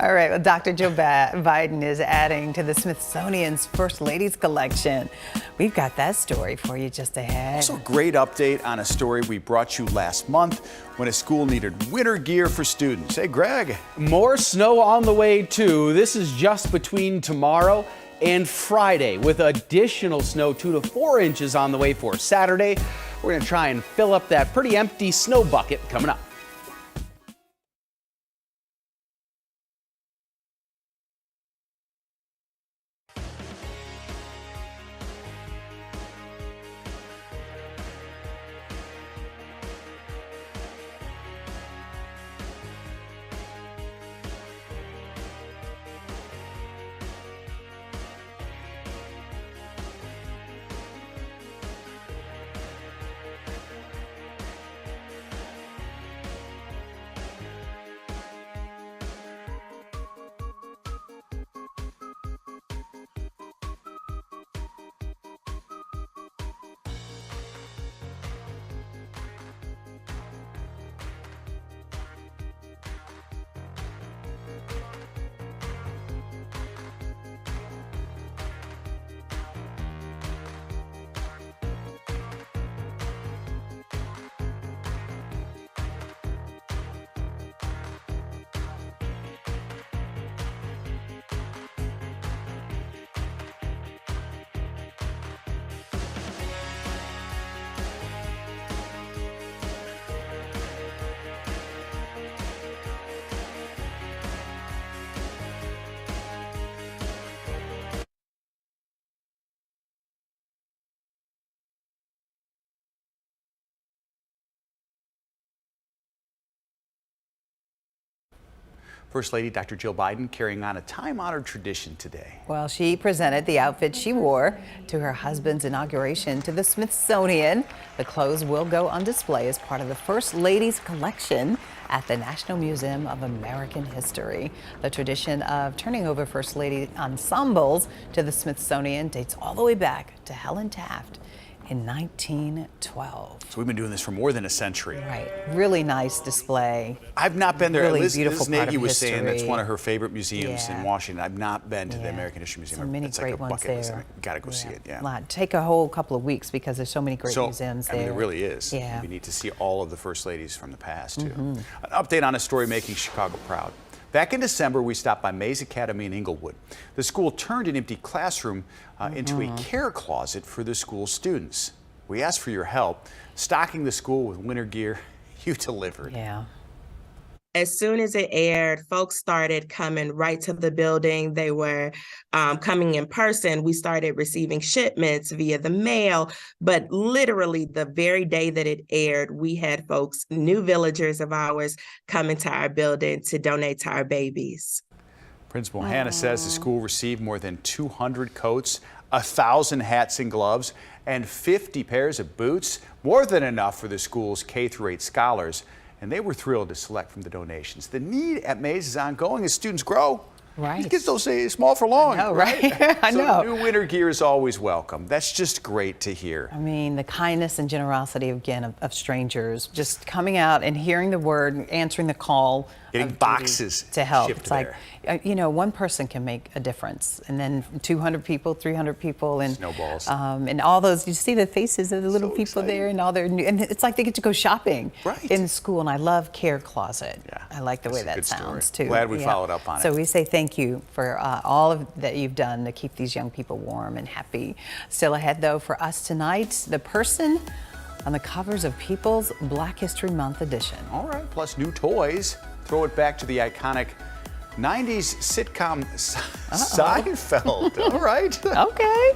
All right, well, Dr. Joe Biden is adding to the Smithsonian's First Ladies collection. We've got that story for you just ahead. Also, a great update on a story we brought you last month when a school needed winter gear for students. Hey, Greg. More snow on the way, too. This is just between tomorrow and Friday, with additional snow 2 to 4 inches on the way for Saturday. We're going to try and fill up that pretty empty snow bucket coming up. First Lady Dr. Jill Biden carrying on a time-honored tradition today. Well, she presented the outfit she wore to her husband's inauguration to the Smithsonian. The clothes will go on display as part of the First Lady's collection at the National Museum of American History. The tradition of turning over First Lady ensembles to the Smithsonian dates all the way back to Helen Taft in 1912. So we've been doing this for more than a century. Right. Really nice display. I've not been there. Really Liz beautiful part Nagy of was saying that's history. one of her favorite museums in Yeah. Washington. I've not been to the American History Museum. So many it's great like a ones bucket list. there. Got to go see it. Yeah. Take a whole couple of weeks because there's so many great museums there. I mean, it really is. Yeah. We need to see all of the First Ladies from the past, too. Mhm. An update on a story making Chicago proud. Back in December, we stopped by Mays Academy in Inglewood. The school turned an empty classroom into a care closet for the school students. We asked for your help, stocking the school with winter gear. You delivered. Yeah. As soon as it aired, folks started coming right to the building. They were coming in person. We started receiving shipments via the mail. But literally the very day that it aired, we had folks, new villagers of ours, coming to our building to donate to our babies. Principal Hannah says the school received more than 200 coats, 1,000 hats and gloves, and 50 pairs of boots, more than enough for the school's K-8 scholars. And they were thrilled to select from the donations. The need at Mays is ongoing as students grow. Right. These kids don't stay small for long. I know, right? I know. So new winter gear is always welcome. That's just great to hear. I mean, the kindness and generosity, again, of strangers, just coming out and hearing the word, answering the call. Getting boxes to help. shipped It's like, you know, one person can make a difference. And then 200 people, 300 people, and snowballs. And all those, you see the faces of the little people there and all their new, and it's like they get to go shopping in school. And I love Care Closet. Yeah, I like the way that sounds too. Glad we followed up on it. So we say thank you for all of that you've done to keep these young people warm and happy. Still ahead though for us tonight, the person on the covers of People's Black History Month edition. All right, plus new toys. Throw it back to the iconic 90s sitcom Seinfeld. All right. Okay.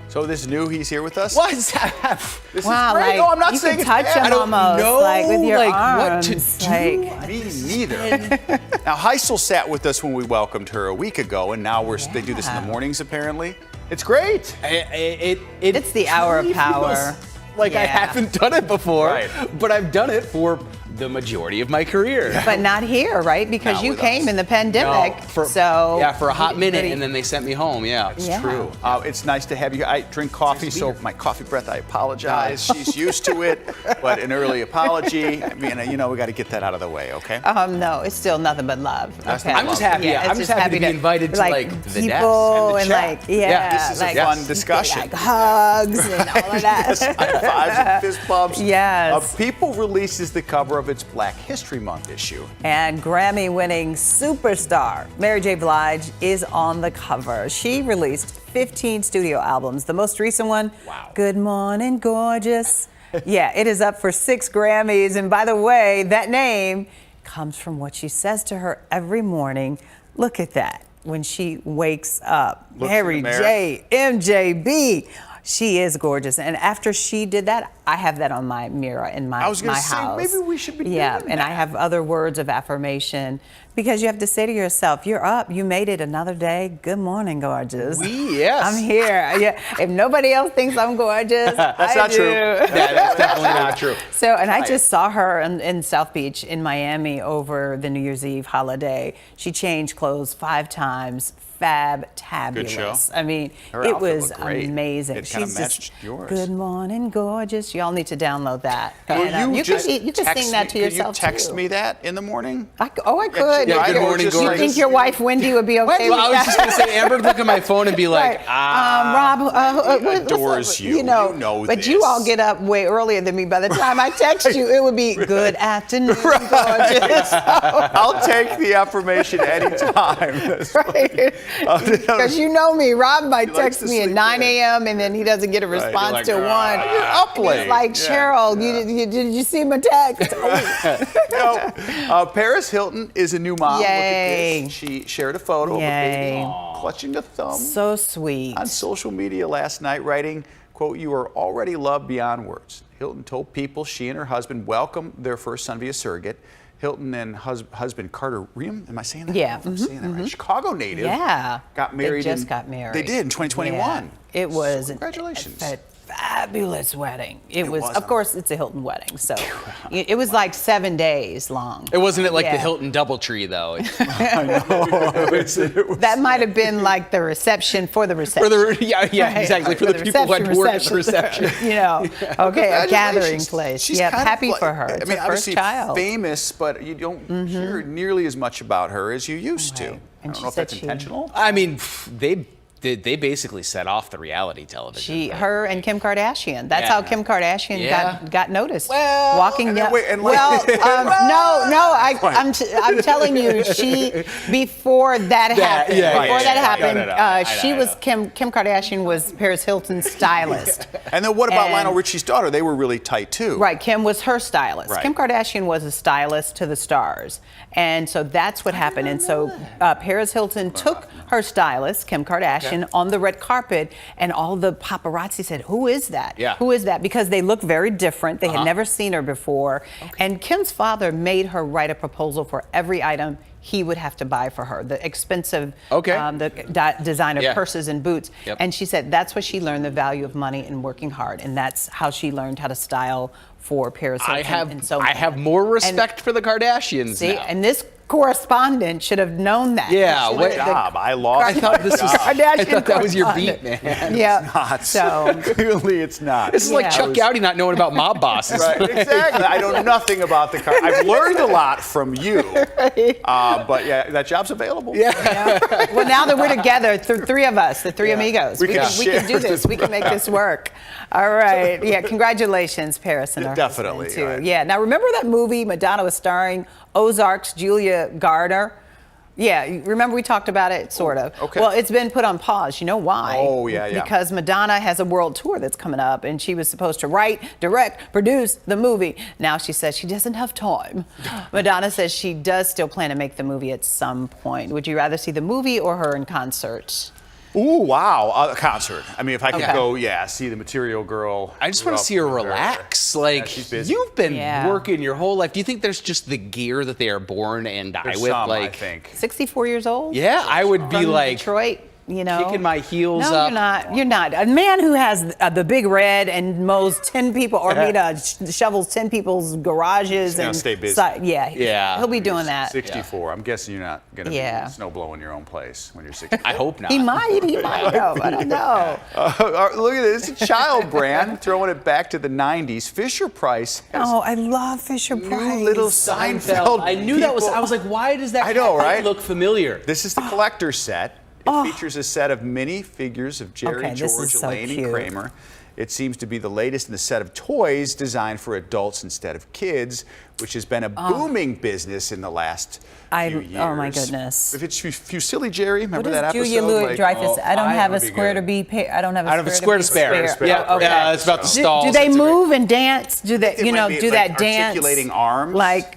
So this is new. He's here with us. What's that? This Wow, is great. like, No, I'm not you saying can it's touch bad. him I don't almost, know like, with your what to arms, do. like- Me neither. Now Heisel sat with us when we welcomed her a week ago, and now they do this in the mornings apparently. It's great. It's the hour of truly power. feels Like I Yeah. haven't done it before, Right. but I've done it for the majority of my career. But not here, right? Because Not you with came us. in the pandemic. No, for a hot minute, and then they sent me home. Yeah, It's true. It's nice to have you. I drink coffee, so my coffee breath, I apologize. She's used to it, but an early apology. I mean, we got to get that out of the way, okay? No, it's still nothing but love. That's Okay. not I'm just love. happy. Yeah, I'm it's just happy to be invited to like the desk people and and the chat. like This is like, a fun discussion. like hugs and all of that. Yes, high fives and fist bumps. Yes. People releases the cover of its Black History Month issue. And Grammy-winning superstar Mary J. Blige is on the cover. She released 15 studio albums. The most recent one, Good Morning Gorgeous, Yeah, it is up for 6 Grammys. And by the way, that name comes from what she says to her every morning. Look at that when she wakes up. Mary J. MJB. She is gorgeous. And after she did that, I have that on my mirror in my house. I was going to say, maybe we should be doing that. And I have other words of affirmation because you have to say to yourself, you're up, you made it another day. Good morning, gorgeous. Yes. I'm here. Yeah. If nobody else thinks I'm gorgeous, that's not true. That's definitely not true. So, and I just saw her in South Beach in Miami over the New Year's Eve holiday. She changed clothes 5 times. Fabulous. Good show. I mean, Her it outfit was looked great. amazing. It kind of She's matched just, yours. Good morning, gorgeous. Y'all need to download that. Will And, you can text sing that to me, yourself Could you text too. me that in the morning? I could. Yeah, good morning, You gorgeous. think your wife Wendy would be okay Well, with I was that? just going to say, Amber would look at my phone and be like, Rob He adores you. You know but this. you all get up way earlier than me. By the time I text you, it would be good afternoon, gorgeous. I'll take the affirmation anytime. Because you know me, Rob might He likes text to me at sleep 9 a.m. and then he doesn't get a Right, response like, till 1. you're up late. It's like, Cheryl, did you see my text? Paris Hilton is a new mom. Yay. Look at this. She shared a photo of a baby clutching a thumb. So sweet. On social media last night, writing, quote, "You are already loved beyond words." Hilton told people she and her husband welcomed their first son via surrogate. Hilton and husband Carter Ream, am I saying that? Yeah. I'm saying that right. Chicago native. Yeah. Got married. They just got married. They did in 2021. Yeah. It was congratulations. a fabulous wedding. It was, was, of course, it's a Hilton wedding, so it was like 7 days long. It wasn't like Yeah. the Hilton Doubletree, though. I know. That might have been like the reception for the reception. Yeah, exactly. For the people who had to work at the reception. You know, okay, a gathering Congratulations. place. She's Yeah, kind of happy like- for her. I It's mean, her first obviously child. famous, but you don't hear nearly as much about her as you used to. I And don't she know if said that's she- intentional. I mean, they basically set off the reality television. Her and Kim Kardashian. That's Yeah. how Kim Kardashian Yeah. got noticed. Well, walking and then down. wait, and like- I'm telling you, she before that happened. She was Kim Kardashian was Paris Hilton's stylist. And then what about And- Lionel Richie's daughter? They were really tight too. Right, Kim was her stylist. Right. Kim Kardashian was a stylist to the stars. And so that's what happened. And so Paris Hilton took her stylist, Kim Kardashian, on the red carpet, and all the paparazzi said, "Who is that? Yeah. Who is that?" Because they look very different. They had never seen her before. And Kim's father made her write a proposal for every item he would have to buy for her, the expensive designer purses and boots. Yep. And she said that's what she learned, the value of money and working hard. And that's how she learned how to style for Paris Hilton. I have more respect for the Kardashians See, now. and this correspondent should have known that. Yeah, Should what have- job. I lost. I thought this was. Kardashian I thought that was your beat, correspondent. man. Yeah. Not. So Clearly it's not. This is like Chuck Gowdy not knowing about mob bosses. Right, exactly. I know nothing about the car. I've learned a lot from you. But yeah, that job's available. Yeah. Well, now that we're together, the 3 of us, the 3 amigos, We we can can do share this. this We can make this work. All right. Yeah. Congratulations, Paris and her Definitely, husband, too. right. Yeah. Now, remember that movie Madonna was starring Ozark's Julia Garner? Yeah, you remember we talked about it, sort of. Okay. Well, it's been put on pause. You know why? Oh, yeah. Because Madonna has a world tour that's coming up, and she was supposed to write, direct, produce the movie. Now she says she doesn't have time. Madonna says she does still plan to make the movie at some point. Would you rather see the movie or her in concert? Ooh, wow. A concert. I mean, if I could go, see the Material Girl. I just want to see her relax. Like, she's busy. you've been working your whole life. Do you think there's just the gear that they are born and die There's with? some, like, I think. 64 years old? Yeah, I would be From like Detroit. You know, kicking my heels no, up. you're not. You're not. A man who has the big red and mows 10 people, or shovels 10 people's garages He's gonna and stay busy. Yeah. he'll be doing that. 64. I'm guessing you're not going to be snow blowing your own place when you're 64. I hope not. He might though. I don't know. Look at this. It's a child brand. Throwing it back to the 90s. Fisher-Price has Oh, I love Fisher-Price. new little Seinfeld. I knew that was. I was like, why does that? I know, right? Look familiar. This is the collector's set. It features a set of mini figures of Jerry, Okay, this George, is so Elaine, cute. and Kramer. It seems to be the latest in the set of toys designed for adults instead of kids, which has been a booming business in the last few years. Oh my goodness. If it's Fusilli, Jerry, remember that episode? Julia Louis-Dreyfus. I don't have a square to be paid. I don't have a square to spare. Yeah, okay. yeah, it's about the stalls. Do they move and dance? Do they, It might be do like that dance? articulating arms. Like,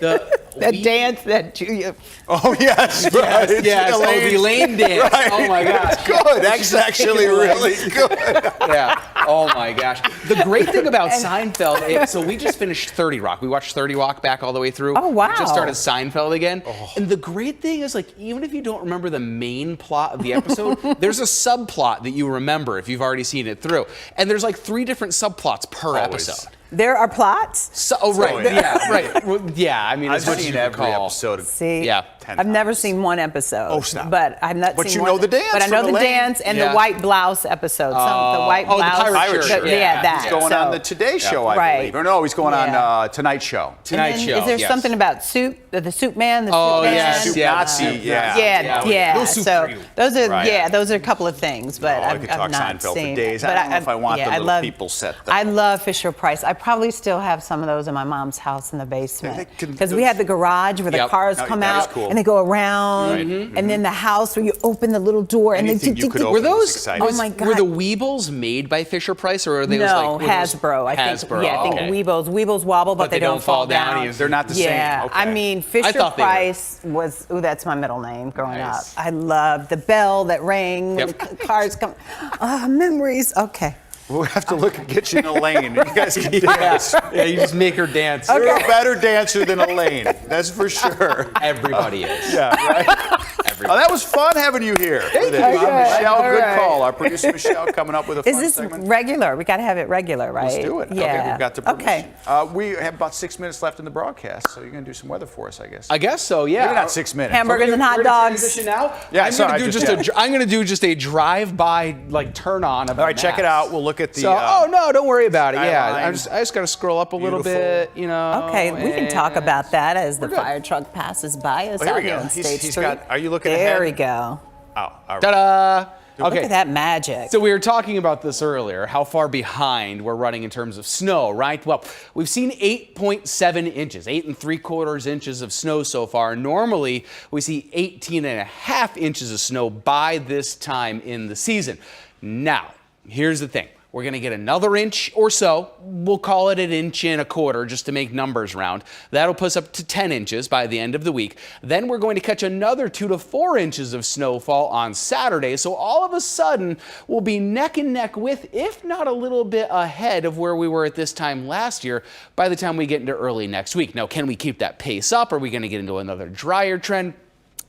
that dance that Julia. Oh, yes, right. Yes, oh, the Elaine dance. Right. Oh, my gosh. That's good. That's actually really good. Yeah. Oh, my gosh. The great thing about Seinfeld, so we just finished 30 Rock. We watched 30 Rock back all the way through. Oh, wow. We just started Seinfeld again. And the great thing is, like, even if you don't remember the main plot of the episode, there's a subplot that you remember if you've already seen it through. And there's like 3 different subplots per episode. There are plots? Right. Yeah, right. Well, yeah, I mean, I've as much as seen you every recall. episode. See, Yeah. I've never seen one episode. Oh, stop. But I've not But seen you one. know the dance But I know from the Elaine. dance and Yeah. the white blouse episode. The white the blouse. pirate shirt. Yeah, that. He's going on the Today Show, I believe. Or no, he's going on Tonight Show. Tonight Show. Is there yes. something about soup? The soup man? The Oh, soup man? yes, Soup yeah. Nazi, yeah. Yeah. No soup So for you. those are Right. those are a couple of things, but I I've could talk not Seinfeld seen. for days. But I don't know if I want the I little love, people set. I love Fisher Price. I probably still have some of those in my mom's house in the basement can- because we had the garage where the Yep. cars Oh, come that is out cool. and they go around, Right. and then the house where you open the little door and Anything they you could were open those? was exciting. Oh my God! Were the Weebles made by Fisher Price, or are they no, like were those- Hasbro. I think. Hasbro. Yeah, I think okay. Weebles wobble, but they don't fall down. either. They're not the same. Yeah, Okay. I mean Fisher thought they were. Price was. Ooh, that's my middle name growing Nice. up. I loved the bell that rang when Yep. the cars come. Oh, memories. Okay. We'll have to look and get you in Elaine. You guys can dance. Yeah, you just make her dance. You're a better dancer than Elaine. That's for sure. Everybody is. Yeah, right? Everybody. That was fun having you here. you. Michelle, All good right. call. Our producer Michelle coming up with a fun Is this segment. regular? We got to have it regular, right? Let's do it. Yeah. Okay, we've got the permission. Okay. We have about 6 minutes left in the broadcast, so you're going to do some weather for us, I guess. I guess so. Yeah. Maybe not 6 minutes. Hamburgers and hot We're gonna dogs. transition now. Yeah, I'm sorry, gonna do I'm going to do just a drive-by like turn on of All right, check it out. We'll look at the. So, no, don't worry about it. Yeah, skyline. I just got to scroll up a little Beautiful. bit, you know. Okay, we can talk and- about that as the We're good. fire truck passes by us Oh, here out we here go. on He's State Street. got. Are you looking There ahead? we go. Oh, all right. Ta-da! Look Okay. at that magic. So we were talking about this earlier, how far behind we're running in terms of snow, right? Well, we've seen 8.7 inches, 8 3/4 inches of snow so far. Normally, we see 18.5 inches of snow by this time in the season. Now, here's the thing. We're going to get another inch or so. We'll call it 1.25 inches just to make numbers round. That'll put us up to 10 inches by the end of the week. Then we're going to catch another 2 to 4 inches of snowfall on Saturday. So all of a sudden, we'll be neck and neck with, if not a little bit ahead of where we were at this time last year by the time we get into early next week. Now, can we keep that pace up? Are we going to get into another drier trend?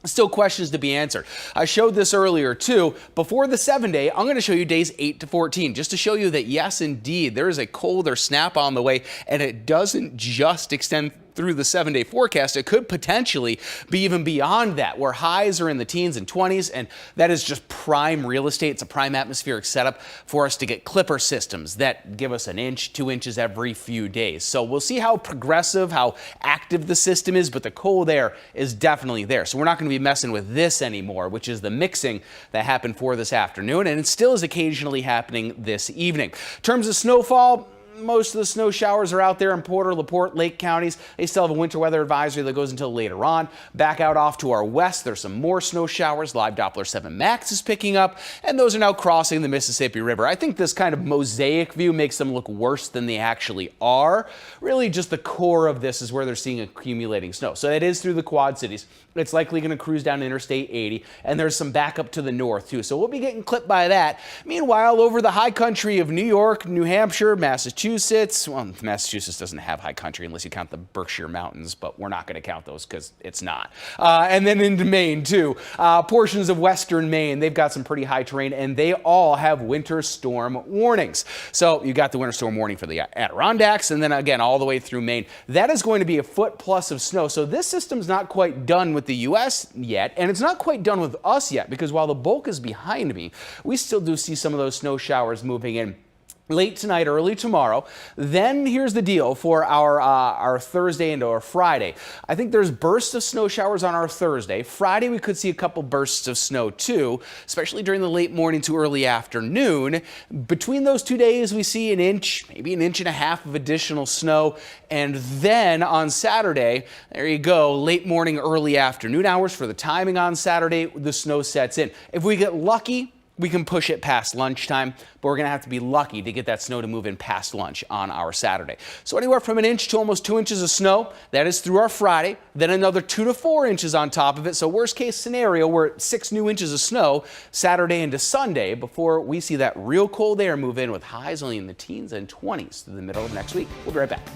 Still questions to be answered. I showed this earlier too. Before the 7-day, I'm going to show you days 8 to 14, just to show you that yes, indeed, there is a colder snap on the way, and it doesn't just extend through the 7-day forecast. It could potentially be even beyond that, where highs are in the teens and 20s, and that is just prime real estate. It's a prime atmospheric setup for us to get clipper systems that give us 1 inch, 2 inches every few days. So we'll see how progressive, how active the system is, but the cold air is definitely there. So we're not going to be messing with this anymore, which is the mixing that happened for this afternoon, and it still is occasionally happening this evening. In terms of snowfall, most of the snow showers are out there in Porter, LaPorte, Lake counties. They still have a winter weather advisory that goes until later on. Back out off to our west, there's some more snow showers. Live Doppler 7 Max is picking up, and those are now crossing the Mississippi River. I think this kind of mosaic view makes them look worse than they actually are. Really, just the core of this is where they're seeing accumulating snow. So it is through the Quad Cities. It's likely going to cruise down Interstate 80, and there's some backup to the north, too. So we'll be getting clipped by that. Meanwhile, over the high country of New York, New Hampshire, Massachusetts, well, Massachusetts doesn't have high country unless you count the Berkshire Mountains, but we're not going to count those because it's not. And then into Maine, too. Portions of western Maine, they've got some pretty high terrain, and they all have winter storm warnings. So you got the winter storm warning for the Adirondacks, and then again, all the way through Maine. That is going to be 1 foot plus of snow. So this system's not quite done with the U.S. yet, and it's not quite done with us yet, because while the bulk is behind me, we still do see some of those snow showers moving in late tonight, early tomorrow. Then here's the deal for our Thursday into our Friday. I think there's bursts of snow showers on our Thursday. Friday, we could see a couple bursts of snow too, especially during the late morning to early afternoon. Between those 2 days, we see an inch, maybe an inch and a half of additional snow. And then on Saturday, there you go, late morning, early afternoon hours for the timing on Saturday, the snow sets in. If we get lucky, we can push it past lunchtime, but we're going to have to be lucky to get that snow to move in past lunch on our Saturday. So anywhere from an inch to almost 2 inches of snow, that is through our Friday, then another 2 to 4 inches on top of it. So worst case scenario, we're at 6 new inches of snow Saturday into Sunday before we see that real cold air move in with highs only in the teens and 20s through the middle of next week. We'll be right back.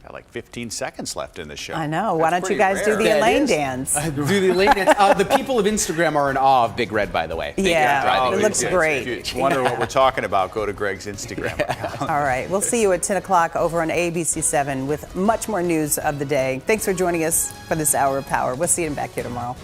Got like 15 seconds left in the show. I know. Why don't you guys do the Elaine dance? Do the Elaine dance. The people of Instagram are in awe of Big Red, by the way. Yeah, it looks great. If you wonder what we're talking about, go to Greg's Instagram account. All right. We'll see you at 10 o'clock over on ABC 7 with much more news of the day. Thanks for joining us for this hour of power. We'll see you back here tomorrow.